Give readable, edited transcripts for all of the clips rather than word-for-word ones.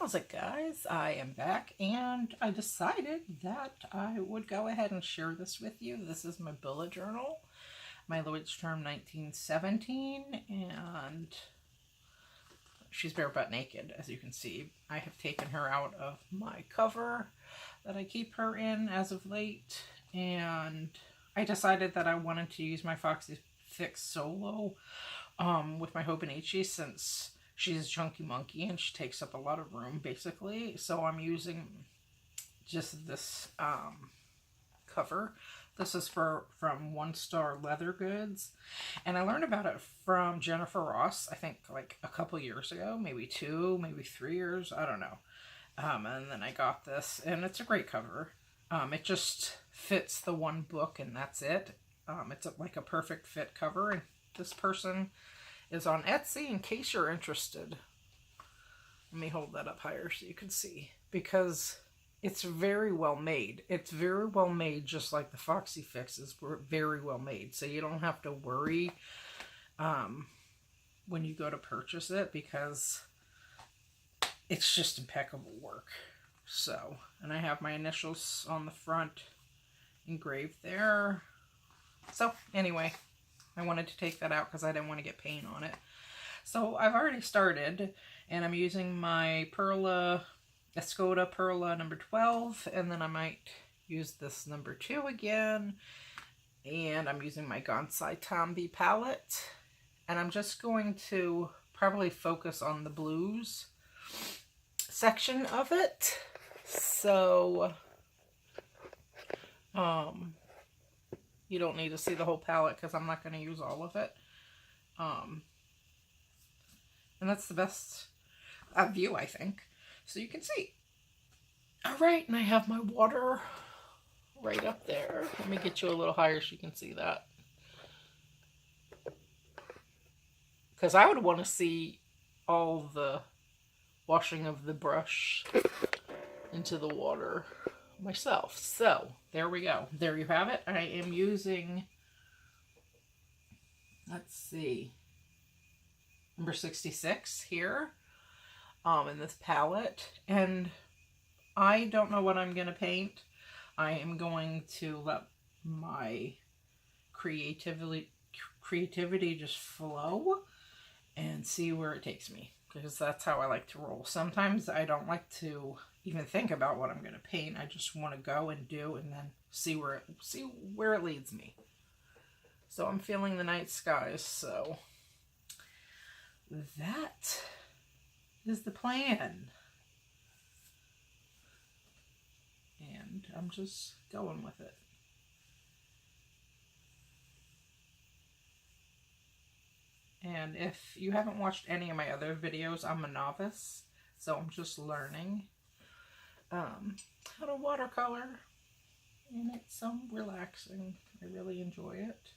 How's it, guys? I am back and I decided that I would go ahead and share this with you. This is my bullet journal, my Lloyd's Term 1917, and she's barebutt naked, as you can see. I have taken her out of my cover that I keep her in as of late, and I decided that I wanted to use my Foxy Fix Solo with my Hobonichi, since she's a chunky monkey and she takes up a lot of room, basically. So I'm using just this cover. This is from One Star Leather Goods, and I learned about it from Jennifer Ross, I think like a couple years ago, maybe 2, maybe 3 years, I don't know. And then I got this, and it's a great cover. It just fits the one book, and that's it. It's like a perfect fit cover, and this person is on Etsy in case you're interested. Let me hold that up higher so you can see, because it's very well made. It's very well made, just like the Foxy Fixes were very well made. So you don't have to worry when you go to purchase it, because it's just impeccable work. So, and I have my initials on the front engraved there. So anyway, I wanted to take that out because I didn't want to get paint on it. So I've already started, and I'm using my Escoda Perla number 12, and then I might use this number 2 again. And I'm using my Gansai Tambi palette, and I'm just going to probably focus on the blues section of it. So, you don't need to see the whole palette because I'm not going to use all of it. And that's the best view, I think, so you can see. All right, and I have my water right up there. Let me get you a little higher so you can see that, because I would want to see all the washing of the brush into the water myself. So there we go. There you have it. I am using, let's see, number 66 here in this palette, and I don't know what I'm going to paint. I am going to let my creativity just flow and see where it takes me, because that's how I like to roll. Sometimes I don't like to even think about what I'm going to paint. I just want to go and do, and then see where it leads me. So I'm feeling the night skies, so that is the plan. And I'm just going with it. And if you haven't watched any of my other videos, I'm a novice, so I'm just learning how to watercolor, and it's so relaxing. I really enjoy it.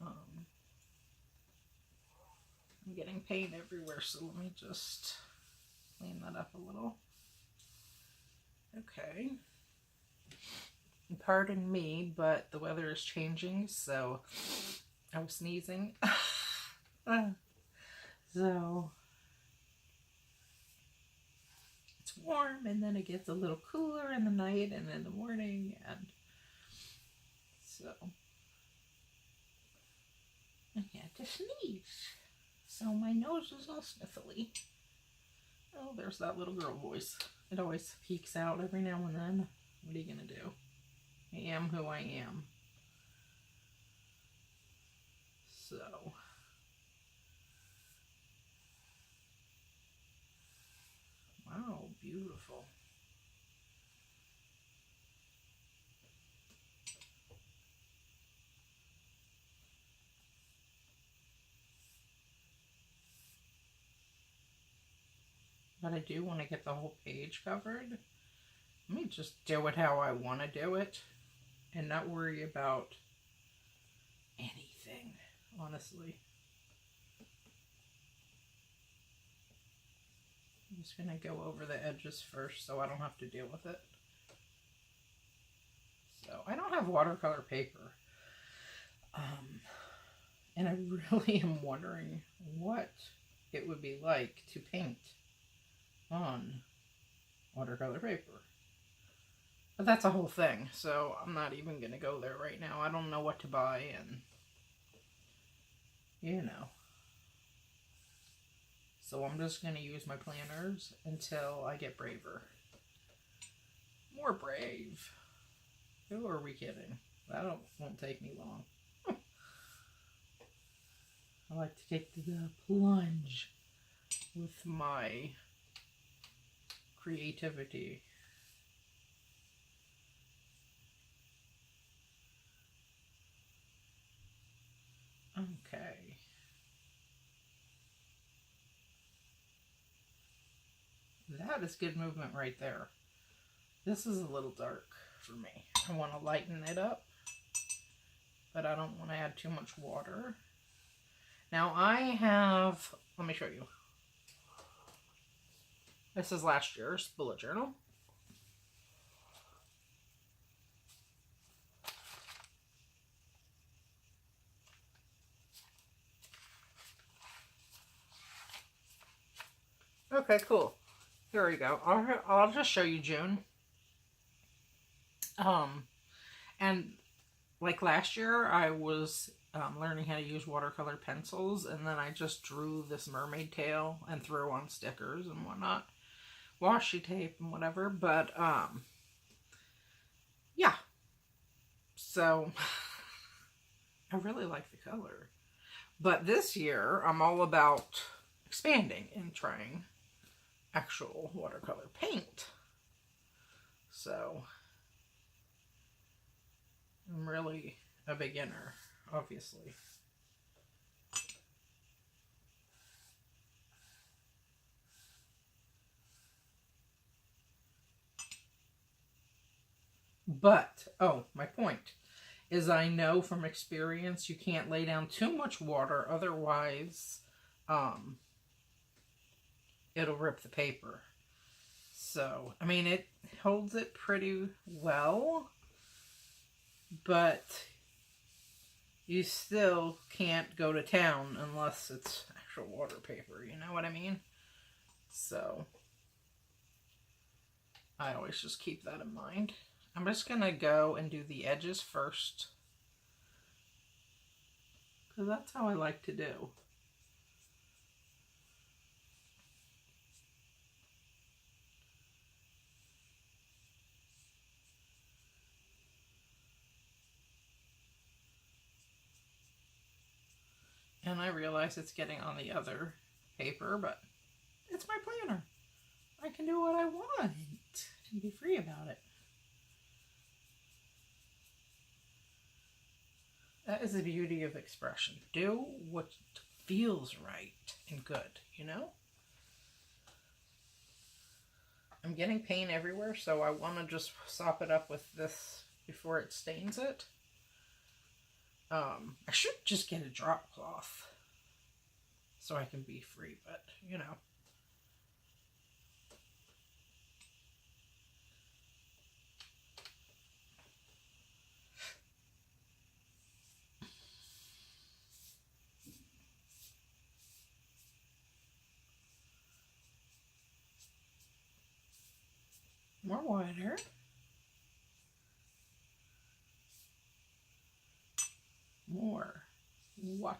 I'm getting paint everywhere, so let me just clean that up a little. Okay. And pardon me, but the weather is changing, so I was sneezing. So it's warm, and then it gets a little cooler in the night and in the morning, and so I had to sneeze. So my nose is all sniffly. Oh, there's that little girl voice. It always peeks out every now and then. What are you gonna do? I am who I am. So wow, beautiful. But I do want to get the whole page covered. Let me just do it how I want to do it, and not worry about anything, honestly. I'm just going to go over the edges first so I don't have to deal with it. So I don't have watercolor paper. And I really am wondering what it would be like to paint on watercolor paper. But that's a whole thing, so I'm not even going to go there right now. I don't know what to buy, and you know. So I'm just going to use my planners until I get braver. More brave. Who are we kidding? That won't take me long. I like to take the plunge with my creativity. Okay. That is good movement right there. This is a little dark for me. I want to lighten it up, but I don't want to add too much water. Now I have, let me show you. This is last year's bullet journal. Okay, cool. Here we go. I'll just show you June. And like last year, I was learning how to use watercolor pencils, and then I just drew this mermaid tail and threw on stickers and whatnot, washi tape and whatever. But yeah, so I really like the color. But this year, I'm all about expanding and trying actual watercolor paint. So I'm really a beginner, obviously. But, oh, my point is I know from experience you can't lay down too much water, otherwise it'll rip the paper. So, I mean, it holds it pretty well, but you still can't go to town unless it's actual water paper, you know what I mean? So, I always just keep that in mind. I'm just going to go and do the edges first, because that's how I like to do. And I realize it's getting on the other paper, but it's my planner. I can do what I want and be free about it. That is the beauty of expression. Do what feels right and good, you know? I'm getting paint everywhere, so I want to just sop it up with this before it stains it. I should just get a drop cloth so I can be free, but, you know. More water. More water.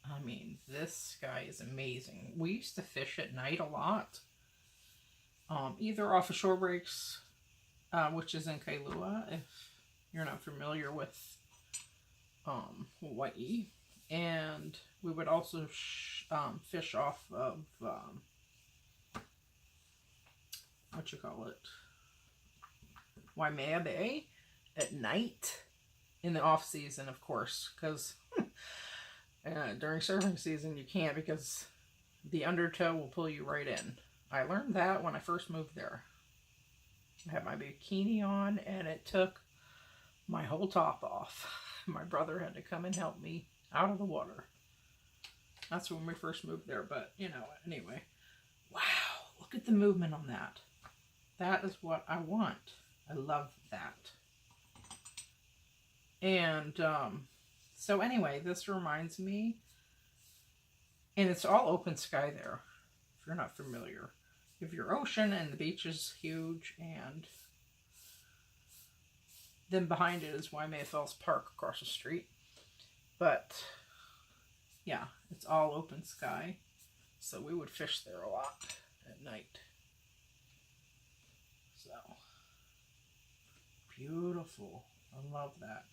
I mean, this sky is amazing. We used to fish at night a lot. Either off of Shore Breaks, which is in Kailua, if you're not familiar with Hawaii. And we would also fish off of, Waimea Bay at night in the off season, of course, because during surfing season you can't, because the undertow will pull you right in. I learned that when I first moved there. I had my bikini on and it took my whole top off. My brother had to come and help me out of the water. That's when we first moved there, but you know, anyway. Wow, look at the movement on that. That is what I want. I love that. And so anyway, this reminds me, and it's all open sky there, if you're not familiar. You have your ocean, and the beach is huge, and then behind it is Waimea Falls Park across the street. But yeah, it's all open sky. So we would fish there a lot at night. So beautiful. I love that.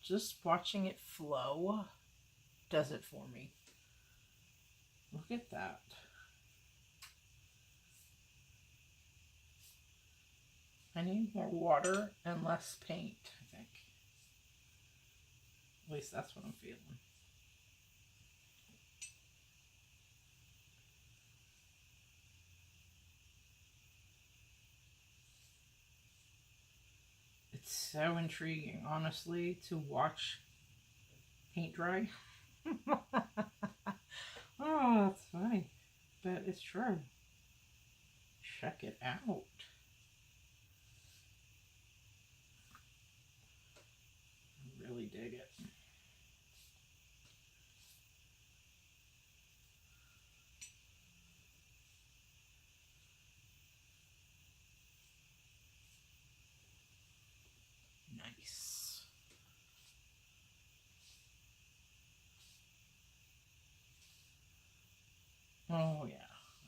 Just watching it flow does it for me. Look at that. I need more water and less paint, I think. At least that's what I'm feeling. It's so intriguing, honestly, to watch paint dry. Oh, that's funny. But it's true. Check it out. I really dig it. Nice. Oh yeah,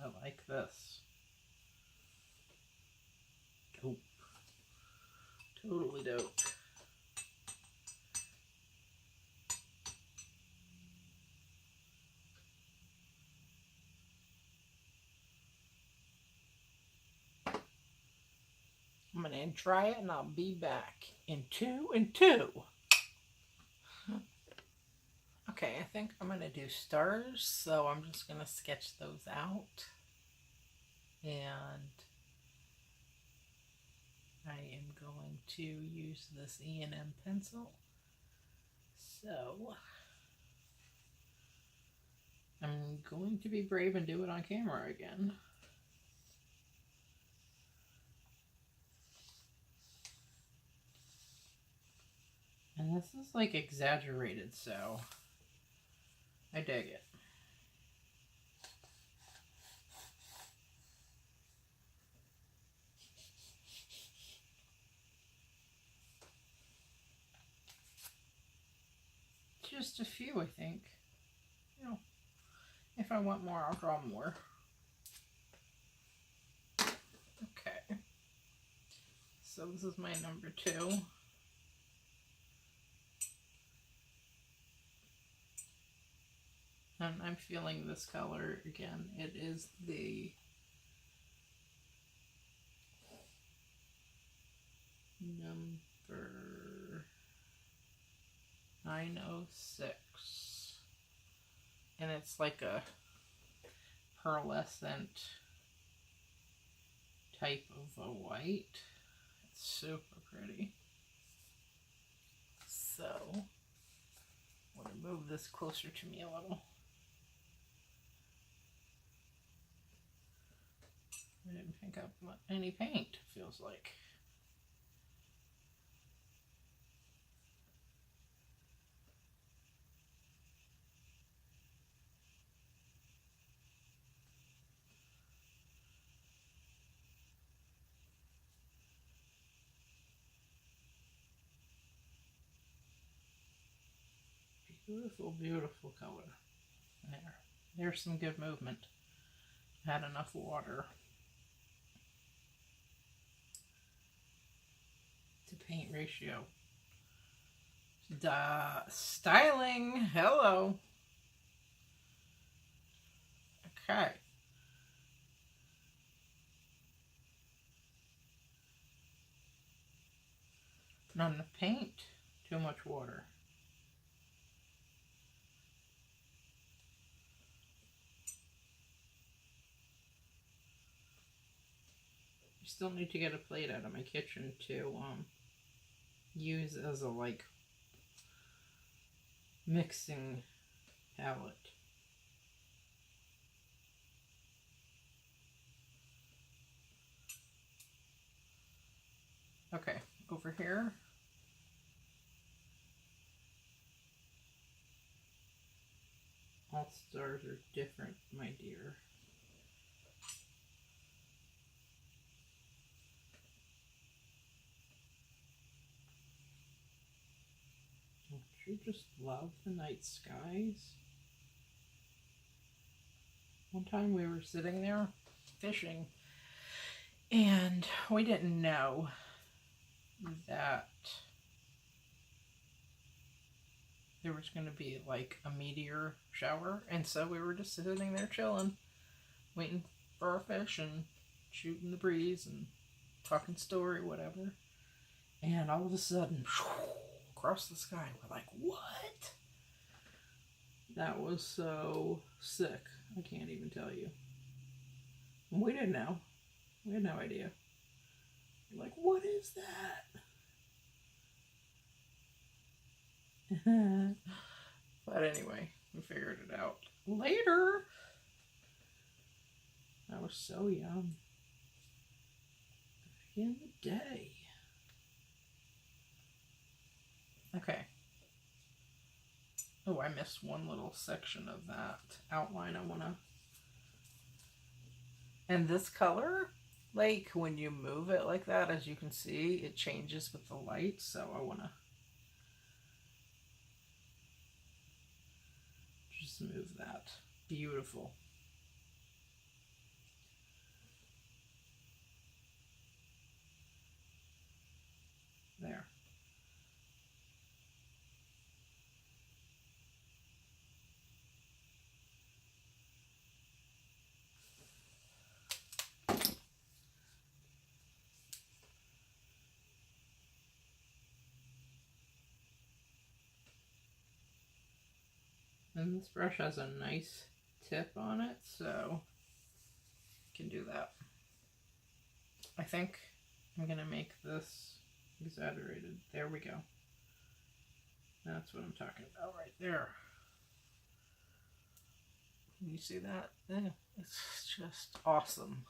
I like this. Dope. Totally dope. I'm gonna try it and I'll be back in 2 and 2. Okay, I think I'm gonna do stars, so I'm just gonna sketch those out. And I am going to use this E&M pencil. So I'm going to be brave and do it on camera again. And this is like exaggerated, so I dig it. Just a few, I think. You know, if I want more, I'll draw more. Okay. So this is my number 2. And I'm feeling this color again. It is the number 906. And it's like a pearlescent type of a white. It's super pretty. So, I'm going to move this closer to me a little. I didn't pick up any paint, feels like. Beautiful, beautiful color. There's some good movement. Had enough water to paint ratio. Styling, hello. Okay. Not enough paint, too much water. I still need to get a plate out of my kitchen to use as a like mixing palette. Okay, over here mouth stars are different, my dear. Don't you just love the night skies? One time we were sitting there fishing, and we didn't know that there was going to be like a meteor shower, and so we were just sitting there chilling, waiting for our fish and shooting the breeze and talking story, whatever. And all of a sudden, across the sky, we're like, what? That was so sick. I can't even tell you. We didn't know. We had no idea. We're like, what is that? But anyway, we figured it out later. I was so young. Back in the day. Okay. Oh, I missed one little section of that outline I want to... And this color, like when you move it like that, as you can see, it changes with the light. So I want to just move that. Beautiful. There. And this brush has a nice tip on it, so I can do that. I think I'm going to make this exaggerated. There we go. That's what I'm talking about right there. Can you see that? Yeah, it's just awesome.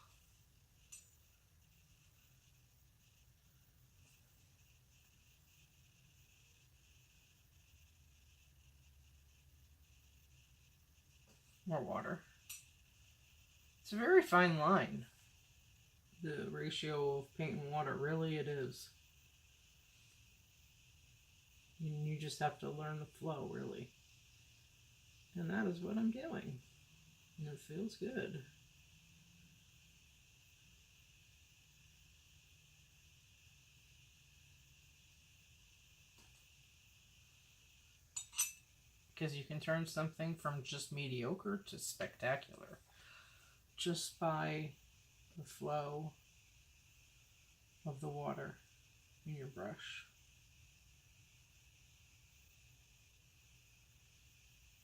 More water. It's a very fine line. The ratio of paint and water, really it is. You just have to learn the flow, really. And that is what I'm doing. And it feels good. Because you can turn something from just mediocre to spectacular just by the flow of the water in your brush.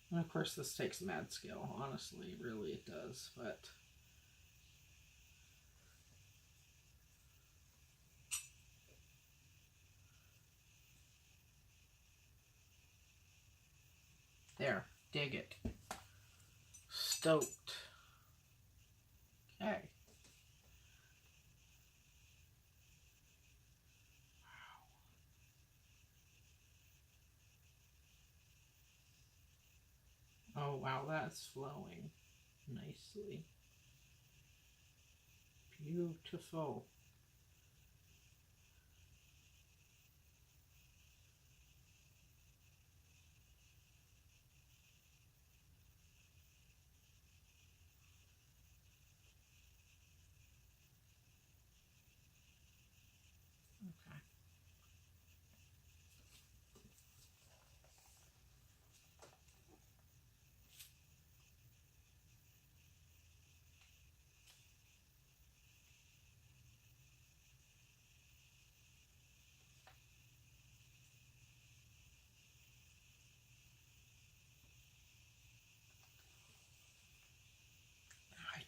And of course this takes mad skill, honestly, really it does, but there, dig it. Stoked. Okay. Oh wow, that's flowing nicely. Beautiful.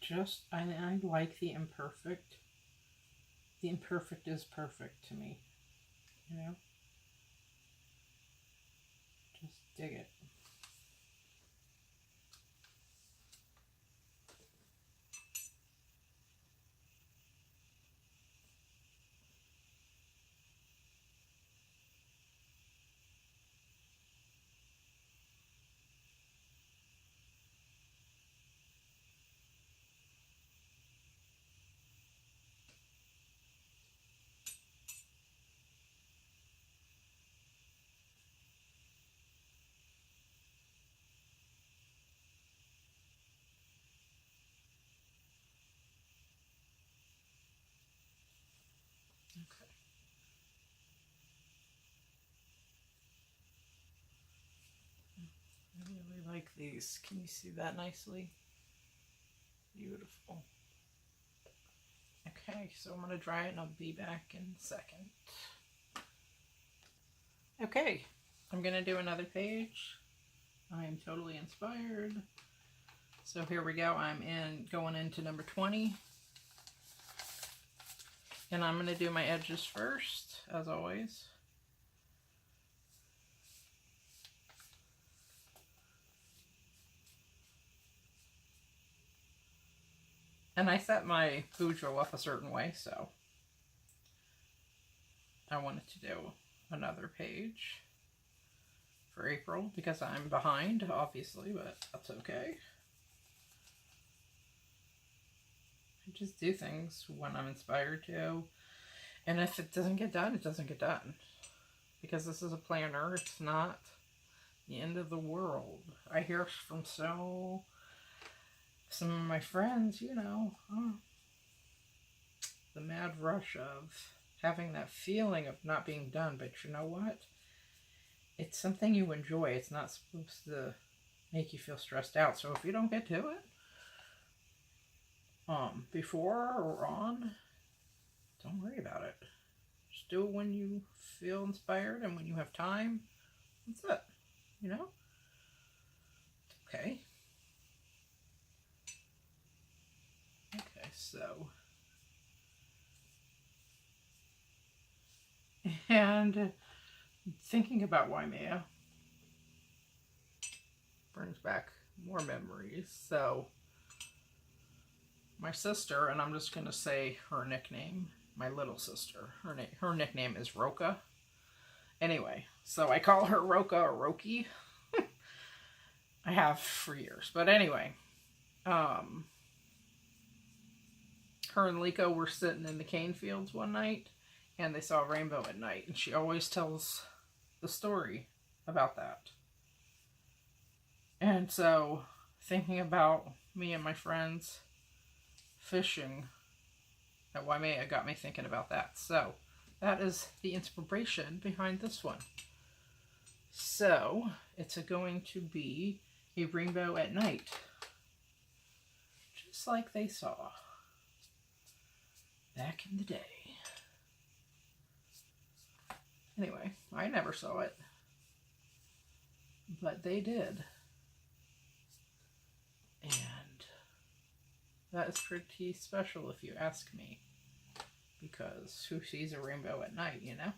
Okay. I like the imperfect. The imperfect is perfect to me, you know? Just dig it. trees. Can you see that nicely? Beautiful. Okay, so I'm going to dry it and I'll be back in a second. Okay, I'm going to do another page. I am totally inspired. So here we go. I'm going into number 20. And I'm going to do my edges first, as always. And I set my Bulletjournal up a certain way, so I wanted to do another page for April because I'm behind, obviously, but that's okay. I just do things when I'm inspired to, and if it doesn't get done, it doesn't get done. Because this is a planner, it's not the end of the world. I hear from some of my friends, you know, the mad rush of having that feeling of not being done, but you know what? It's something you enjoy. It's not supposed to make you feel stressed out. So if you don't get to it, before or on, don't worry about it. Just do it when you feel inspired and when you have time. That's it, you know? Okay. Okay, so. And thinking about Waimea brings back more memories. So, my sister, and I'm just going to say her nickname, my little sister, her nickname is Roka. Anyway, so I call her Roka or Roki. I have for years. But anyway, her and Liko were sitting in the cane fields one night, and they saw a rainbow at night. And she always tells the story about that. And so, thinking about me and my friends fishing at Waimea got me thinking about that. So, that is the inspiration behind this one. So, it's going to be a rainbow at night. Just like they saw back in the day. Anyway, I never saw it. But they did. And that is pretty special if you ask me. Because who sees a rainbow at night, you know?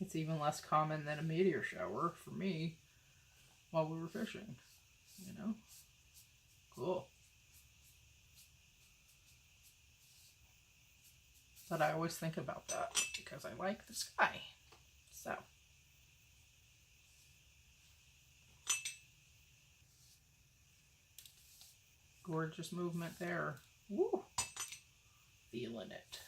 It's even less common than a meteor shower for me while we were fishing, you know? Cool. But I always think about that because I like the sky. So. Gorgeous movement there. Woo! Feeling it.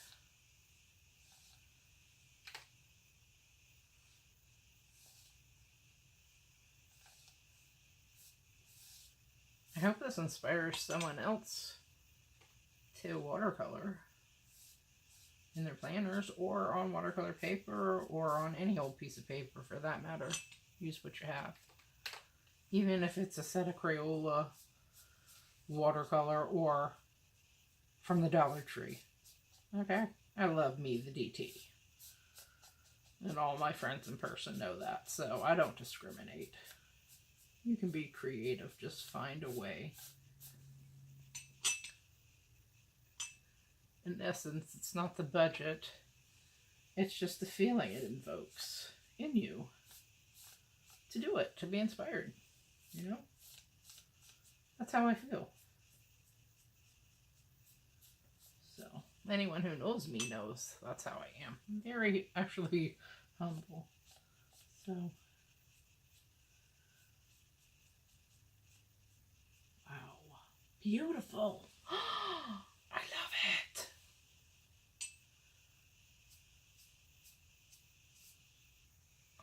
I hope this inspires someone else to watercolor in their planners or on watercolor paper or on any old piece of paper for that matter. Use what you have. Even if it's a set of Crayola watercolor or from the Dollar Tree. Okay? I love me the DT. And all my friends in person know that, so I don't discriminate. You can be creative, just find a way. In essence, it's not the budget, it's just the feeling it invokes in you to do it, to be inspired, you know? That's how I feel. So, anyone who knows me knows that's how I am. I'm very, actually, humble. So, wow. Beautiful. I love it.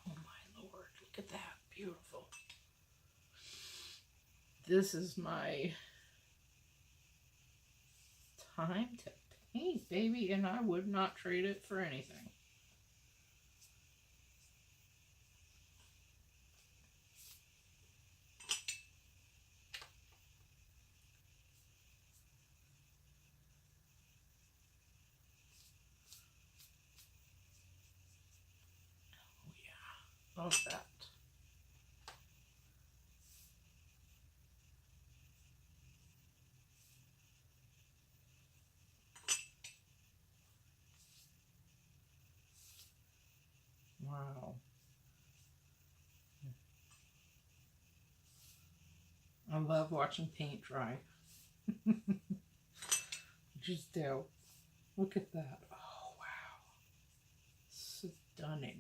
Oh my Lord, look at that. Beautiful. This is my time to paint, baby, and I would not trade it for anything. love that. Wow. I love watching paint dry. Just do. Look at that. Oh, wow. Stunning.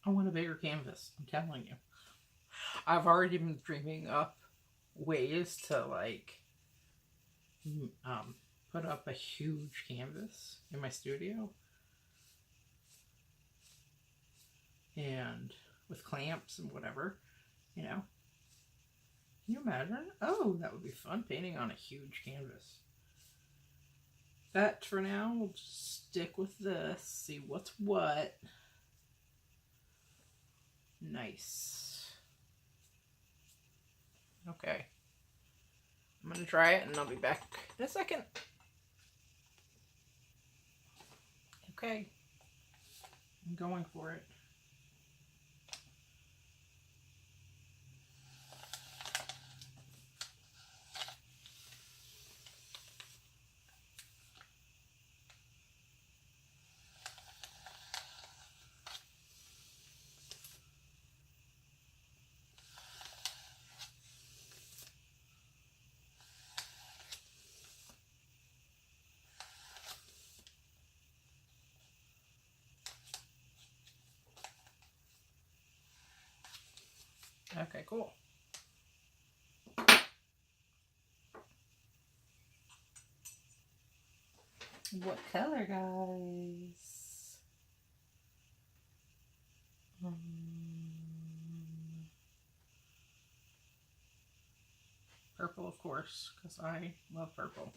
I want a bigger canvas, I'm telling you. I've already been dreaming up ways to like put up a huge canvas in my studio, and with clamps and whatever, you know. Can you imagine? Oh, that would be fun, painting on a huge canvas. But for now, we'll just stick with this, see what's what. Nice. Okay. I'm going to try it and I'll be back in a second. Okay. I'm going for it. Okay, cool. What color, guys? Purple, of course, because I love purple.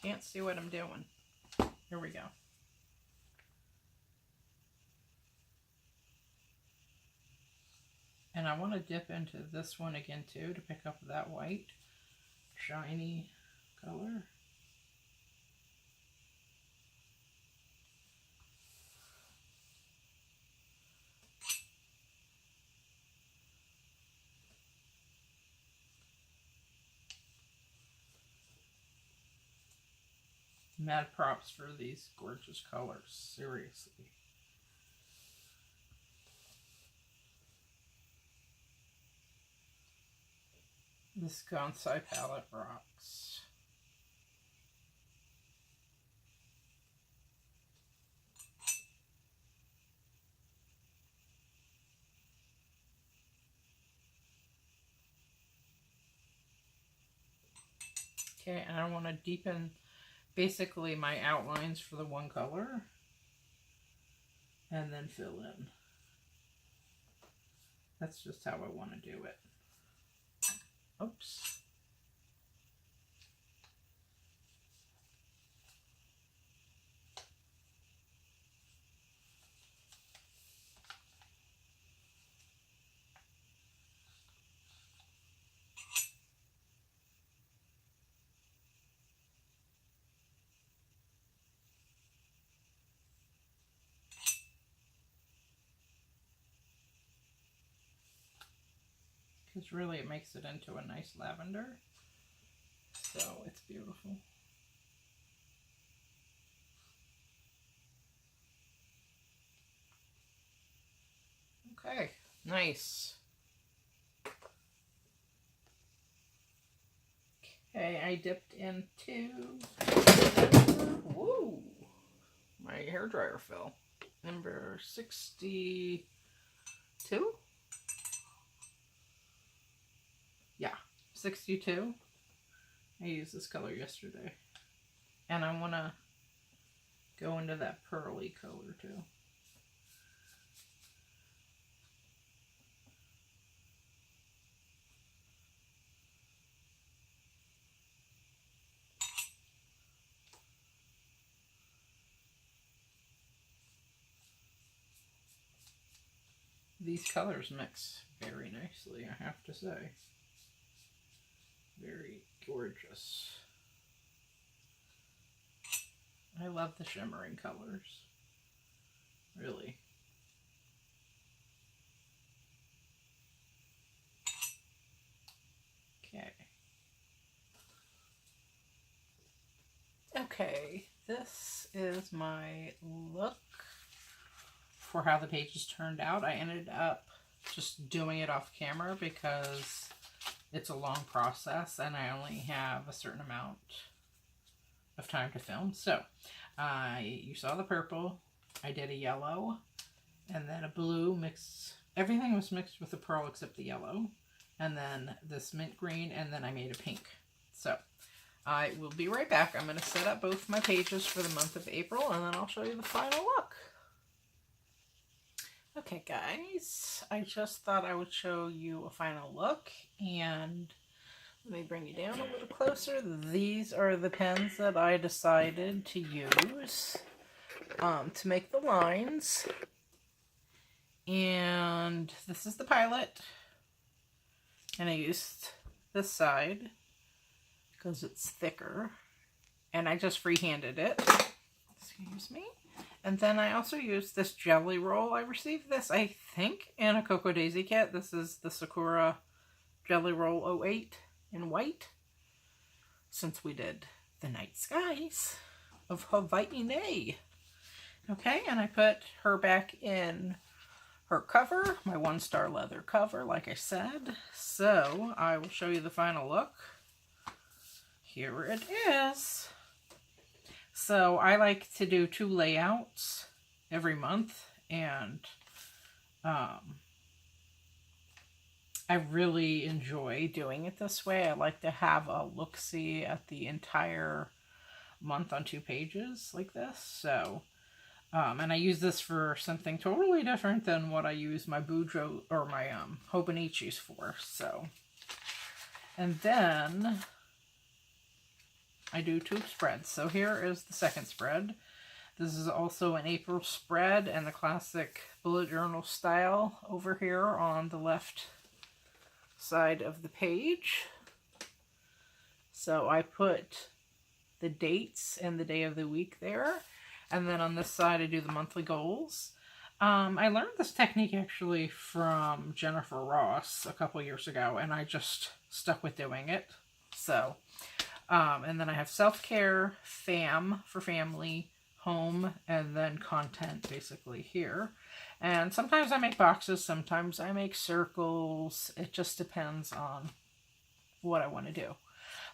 Can't see what I'm doing. Here we go. And I want to dip into this one again too to pick up that white shiny color. Mad props for these gorgeous colors, seriously. This Kansai palette rocks. Okay, and I want to deepen basically my outlines for the one color and then fill in. That's just how I want to do it. Oops. Because really it makes it into a nice lavender. So it's beautiful. Okay, nice. Okay, I dipped into, whoa, my hairdryer fell. Number 62. 62. I used this color yesterday. And I want to go into that pearly color too. These colors mix very nicely, I have to say. Very gorgeous. I love the shimmering colors. Really. Okay. Okay, this is my look for how the pages turned out. I ended up just doing it off camera because it's a long process and I only have a certain amount of time to film. So you saw the purple, I did a yellow, and then a blue mixed. Everything was mixed with the pearl except the yellow, and then this mint green, and then I made a pink. So I will be right back. I'm going to set up both my pages for the month of April, and then I'll show you the final look. Okay guys, I just thought I would show you a final look, and let me bring you down a little closer. These are the pens that I decided to use to make the lines. And this is the Pilot. And I used this side because it's thicker. And I just freehanded it. Excuse me. And then I also used this jelly roll. I received this, I think, in a Cocoa Daisy kit. This is the Sakura Jelly Roll 08 in white. Since we did the night skies of Hawaii. Okay, and I put her back in her cover, my 1-star leather cover, like I said. So I will show you the final look. Here it is. So I like to do 2 layouts every month, and I really enjoy doing it this way. I like to have a look-see at the entire month on 2 pages like this. So, and I use this for something totally different than what I use my Bujo or my Hobonichis for. So, and then I do 2 spreads. So here is the second spread. This is also an April spread and the classic bullet journal style over here on the left side of the page. So I put the dates and the day of the week there. And then on this side I do the monthly goals. I learned this technique actually from Jennifer Ross a couple years ago, and I just stuck with doing it. So, and then I have self-care, fam for family, home, and then content basically here. And sometimes I make boxes, sometimes I make circles. It just depends on what I want to do.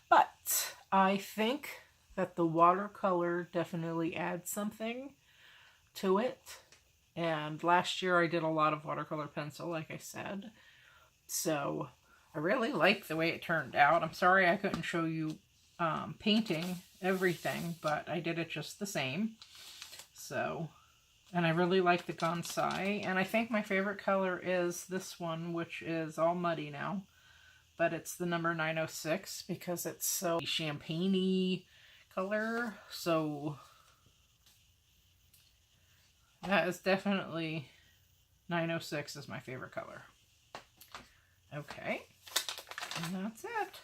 But I think that the watercolor definitely adds something to it. And last year I did a lot of watercolor pencil, like I said. So I really like the way it turned out. I'm sorry I couldn't show you painting everything, but I did it just the same. So, and I really like the Gansai, and I think my favorite color is this one, which is all muddy now, but it's the number 906 because it's so champagne-y color. So that is definitely 906 is my favorite color. Okay, and that's it.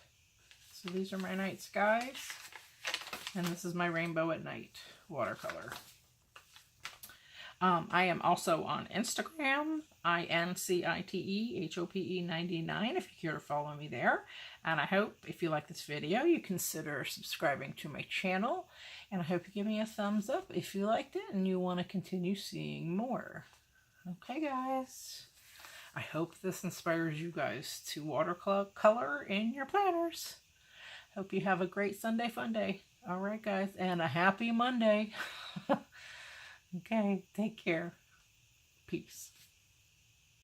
So these are my night skies, and this is my Rainbow at Night watercolor. I am also on Instagram, INCITEHOPE99, if you care to follow me there. And I hope, if you like this video, you consider subscribing to my channel. And I hope you give me a thumbs up if you liked it and you want to continue seeing more. Okay, guys. I hope this inspires you guys to watercolor in your planners. Hope you have a great Sunday fun day. All right, guys, and a happy Monday. Okay, take care. Peace.